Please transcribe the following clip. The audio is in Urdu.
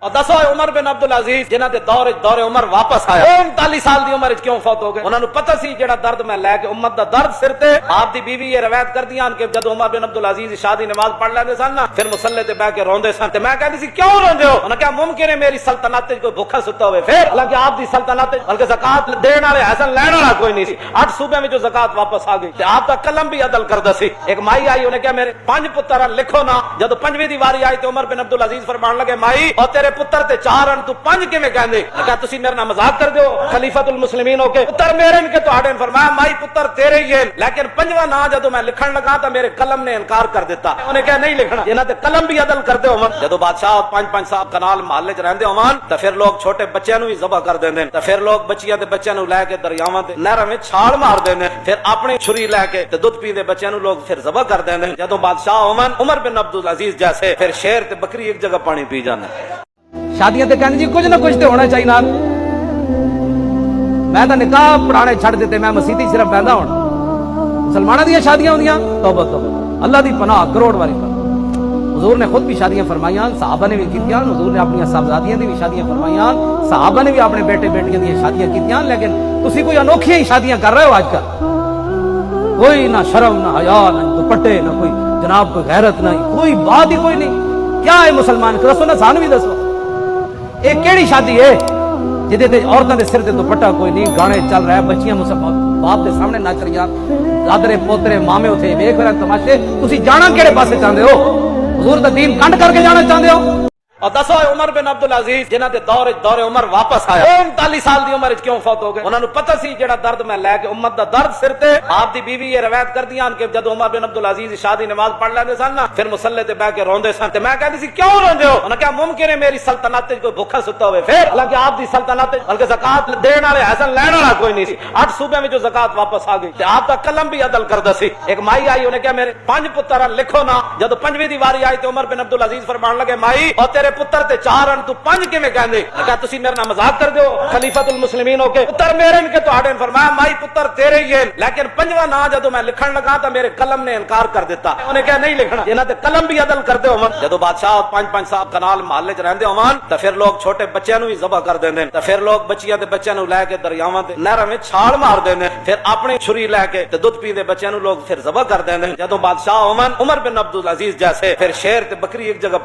اور دسو عمر بن عبد العزیز جنہاں دے دور عمر واپس آیا 39 سال دی عمر کیوں فوت ہو گئے؟ انہاں نوں پتہ سی جڑا درد میں لے کے امت دا درد سر تے آپ دی بیوی یہ روایت کردیاں کہ جب عمر بن عبد العزیز شادی نماز پڑھ لیندے سن نا پھر مصلی تے بیٹھ کے روندے سن تے میں کہندی سی کیوں روندے ہو؟ انہاں کہا ممکن ہے میری سلطنت کوئی بھوکا ستا ہوئے پھر حالانکہ آپ دی سلطنت بلکہ زکات دین والے حسن لین والا کوئی نہیں سی 8 صوبے میں جو زکات واپس آ گئی تے آپ دا قلم بھی عدل کردا سی ایک مائی آئی انہیں کہا میرے 5 پتر لکھو نا جب 5ویں دی واری آئی تے عمر بن عبد العزیز فرمان لگے مائی اور تیرے پتر تے 4 تو 5 کیویں کہندے کہا تسی میرے نال مذاق کر دیو خلیفۃ المسلمین ہو کے پتر میرے ان کے تواڈے فرمایا مائی پتر تیرے ہی ہیں لیکن 5واں نا جدوں میں لکھن لگا تا میرے قلم نے انکار کر دیتا انہیں کہا نہیں لکھنا انہاں تے قلم بھی عدل کر دے ہون جدوں بادشاہ 5 صاحب کنال محلے چ رہندے ہون تے پھر لوگ چھوٹے بچیاں نوں بھی ذبح کر دیندے تے پھر لوگ بچیاں تے بچیاں نوں لے کے دریاواں تے نہراں وچ چھال مار دیندے پھر اپنی چھری لے کے تے دودھ پیندے بچیاں نوں لوگ پھر ذبح کر دیندے جدوں بادشاہ ہون عمر بن عبد العزیز جیسے پھر شیر تے بکری ایک جگہ پانی پی جاندے شادیاں تے کہندے جی کچھ نہ کچھ تے ہونا چاہیے نال میں تو نکاح پڑھانے چھڑ دیتے میں مسیتی صرف بہندا ہوں مسلمانوں دی شادیاں ہوندیاں توبہ توبہ اللہ دی پناہ کروڑ واری پر حضور نے خود بھی شادیاں فرمائیاں صحابہ نے بھی کیتیاں حضور نے اپنی صاحبزادیاں دی بھی شادیاں فرمائیاں صحابہ نے بھی اپنے بیٹے بیٹیاں دی شادیاں کیتیاں لیکن تسی کوئی انوکھیاں ہی شادیاں کر رہے ہو آج کل کوئی نہ شرم نہ حیا نہ دوپٹے نہ کوئی جناب کوئی غیرت نہ کوئی بات ہی کوئی نہیں کیا ہے مسلمان دسو نا سانو بھی دسو یہ کیڑی شادی ہے جدے تے عورتاں دے سر تے دوپٹہ کوئی نہیں گانے چل رہا ہے بچیاں باپ دے سامنے نچ رہیاں دادرے پوترے مامے اتھے ویکھ رہے تماشے تسی جانا کیڑے پاسے چاہندے ہو حضور دا دین کنڈ کر کے جانا چاہندے ہو اور دسو عمر بن عبد العزیز جنہاں دے دور عمر واپس آیا 39 سال دی عمر کیوں فوت ہو گئے؟ انہاں نوں پتہ سی جڑا درد میں لے کے امت دا درد سر تے آپ دی بیوی یہ روایت کردیاں کہ جب عمر بن عبد العزیز شادی نماز پڑھ لیندے سن نا پھر مصلی تے بیٹھ کے روندے سن تے میں کہندی سی کیوں روندے ہو؟ انہاں کہا ممکن ہے میری سلطنت کوئی بھوکا ستا ہوئے پھر حالانکہ آپ دی سلطنت بلکہ زکات دین والے حسن لین والا کوئی نہیں سی 8 صوبے میں جو زکات واپس آ گئی تے آپ دا قلم بھی عدل کردا سی ایک مائی آئی انہیں کہا میرے 5 پتر لکھو نا جب 5ویں دی واری آئی تے عمر بن عبد العزیز فرمان لگے مائی اور تیرے پتر تے 4 تو 5 کیویں کہندے کہا تسی میرے نال مذاق کر دیو خلیفۃ المسلمین ہو کے پتر میرے ان کے تواڈے فرمایا مائی پتر تیرے ہی ہیں لیکن 5واں نا جدوں میں لکھن لگا تا میرے قلم نے انکار کر دیتا انہیں کہا نہیں لکھنا انہاں تے قلم بھی عدل کر دے ہون جدوں بادشاہ 5 صاحب کنال محلے چ رہندے ہون تے پھر لوگ چھوٹے بچیاں نوں بھی ذبح کر دیندے تے پھر لوگ بچیاں تے بچیاں نوں لے کے دریاواں تے نہراں وچ چھال مار دیندے پھر اپنی چھری لے کے تے دودھ پیندے بچیاں نوں لوگ پھر ذبح کر دیندے جدوں بادشاہ ہون عمر بن عبد العزیز جیسے پھر شیر تے بکری ایک جگہ